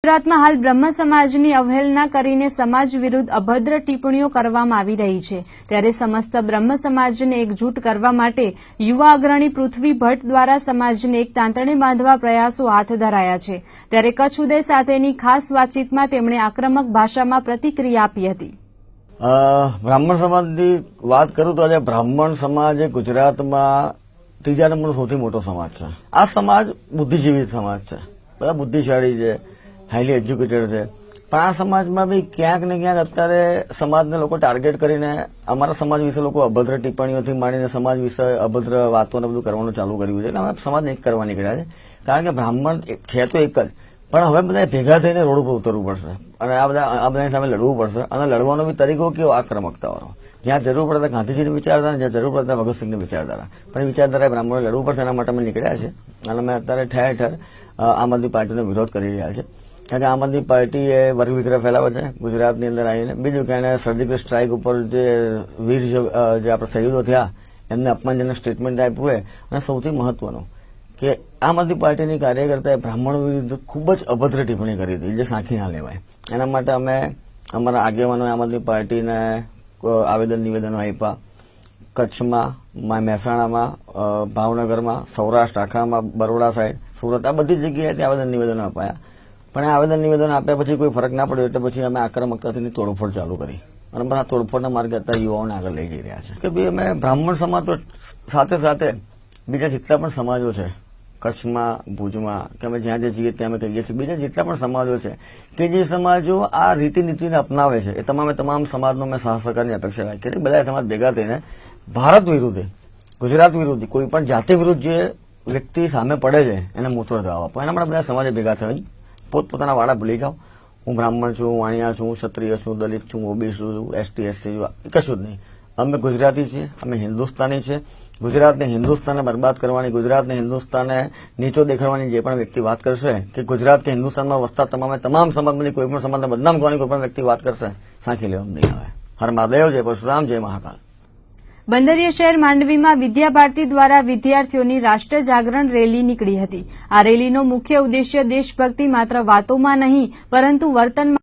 ગુજરાતમાં હાલ બ્રહ્મ સમાજની અવહેલના કરીને સમાજ વિરુદ્ધ અભદ્ર ટિપ્પણીઓ કરવામાં આવી રહી છે, ત્યારે સમસ્ત બ્રહ્મ સમાજને એકજૂટ કરવા માટે યુવા અગ્રણી પૃથ્વી ભટ્ટ દ્વારા સમાજને એક તાંતણે બાંધવા પ્રયાસો હાથ ધરાયા છે। ત્યારે કચ્છ ઉદય સાથેની ખાસ વાતચીતમાં તેમણે આક્રમક ભાષામાં પ્રતિક્રિયા આપી હતી। બ્રાહ્મણ સમાજની વાત કરું તો આજે બ્રાહ્મણ સમાજ એ ગુજરાતમાં ત્રીજા નંબરનો સૌથી મોટો સમાજ છે। આ સમાજ બુદ્ધિજીવી સમાજ છે, બધા બુદ્ધિશાળી છે, હાઈલી એજ્યુકેટેડ છે, પણ આ સમાજમાં બી ક્યાંક ને ક્યાંક અત્યારે સમાજને લોકો ટાર્ગેટ કરીને અમારા સમાજ વિશે લોકો અભદ્ર ટિપ્પણીઓથી માંડીને સમાજ વિશે અભદ્ર વાતોને બધું કરવાનું ચાલુ કર્યું છે। એટલે અમે સમાજને એક કરવા નીકળ્યા છે, કારણ કે બ્રાહ્મણ છે તો એક જ, પણ હવે બધા ભેગા થઈને રોડ ઉપર ઉતરવું પડશે અને આ બધાની સામે લડવું પડશે। અને લડવાનો બી તરીકો કેવો આક્રમકતાવાળો, જ્યાં જરૂર પડે ગાંધીજીની વિચારધારા, જ્યાં જરૂર પડે ભગતસિંહની વિચારધારા, પણ એ વિચારધારાએ બ્રાહ્મણોને લડવું પડશે, એના માટે અમે નીકળ્યા છે। અને અમે અત્યારે ઠેર ઠેર આમ આદમી પાર્ટીનો વિરોધ કરી રહ્યા છે, કારણ કે આમ આદમી પાર્ટીએ વર્ગ વિગ્રહ ફેલાવે છે ગુજરાતની અંદર આવીને। બીજું કે એને સર્જિકલ સ્ટ્રાઇક ઉપર જે વીર જે આપણે શહીદો થયા એમને અપમાનજનક સ્ટેટમેન્ટ આપ્યું હોય, અને સૌથી મહત્વનું કે આમ આદમી પાર્ટીની કાર્યકર્તાએ બ્રાહ્મણો વિરુદ્ધ ખૂબ જ અભદ્ર ટિપ્પણી કરી હતી, જે સાંખી ના લેવાય। એના માટે અમે અમારા આગેવાનોએ આમ આદમી પાર્ટીને આવેદન નિવેદનો આપ્યા। કચ્છમાં, મહેસાણામાં, ભાવનગરમાં, સૌરાષ્ટ્ર આખામાં, બરોડા સાઈડ, સુરત, આ બધી જગ્યાએથી આવેદન નિવેદનો અપાયા। પણ આ આવેદન નિવેદન આપ્યા પછી કોઈ ફરક ના પડ્યો, એટલે પછી અમે આક્રમકતાથી તોડફોડ ચાલુ કરી અને બધા તોડફોડના માર્ગે અત્યારે યુવાઓને આગળ લઈ જઈ રહ્યા છે કે ભાઈ અમે બ્રાહ્મણ સમાજ તો સાથે સાથે બીજા જેટલા પણ સમાજો છે કચ્છમાં, ભુજમાં કે અમે જ્યાં જ્યાં જઈએ ત્યાં અમે કહીએ છીએ, બીજા જેટલા પણ સમાજો છે કે જે સમાજો આ રીતિ નીતિને અપનાવે છે, એ તમામ સમાજનો મેં સહકારની અપેક્ષા રાખી કે બધા સમાજ ભેગા થઈને ભારત વિરુદ્ધ, ગુજરાત વિરુદ્ધ, કોઈ પણ જાતિ વિરુદ્ધ જે વ્યક્તિ સામે પડે છે એને મોતો જવાબ આપો। એના માટે બધા સમાજે ભેગા થઈ પોતપોતાના વાળા ભૂલી જાઓ, હું બ્રાહ્મણ છું, વાણિયા છું, ક્ષત્રિય છું, દલિત છું, ઓબીસી છું, એસટી એસસી છું, કશું જ નહીં। અમે ગુજરાતી છીએ, અમે હિન્દુસ્તાની છે। ગુજરાતને હિન્દુસ્તાનને બરબાદ કરવાની, ગુજરાતને હિન્દુસ્તાનને નીચો દેખાડવાની જે પણ વ્યક્તિ વાત કરશે કે ગુજરાત કે હિન્દુસ્તાનમાં વસતા તમામ સમાજમાંથી કોઈ પણ સમાજને બદનામ કરવાની કોઈ પણ વ્યક્તિ વાત કરશે, સાંખી લેવાનું નહીં આવે। હર મહાદેવ, જય પરશુરામ, જય મહાકાલ। બંદરીય શહેર માંડવીમાં વિદ્યા ભારતી દ્વારા વિદ્યાર્થીઓની રાષ્ટ્ર જાગરણ રેલી નીકળી હતી। આ રેલીનો મુખ્ય ઉદ્દેશ્ય દેશભક્તિ માત્ર વાતોમાં નહીં પરંતુ વર્તનમાં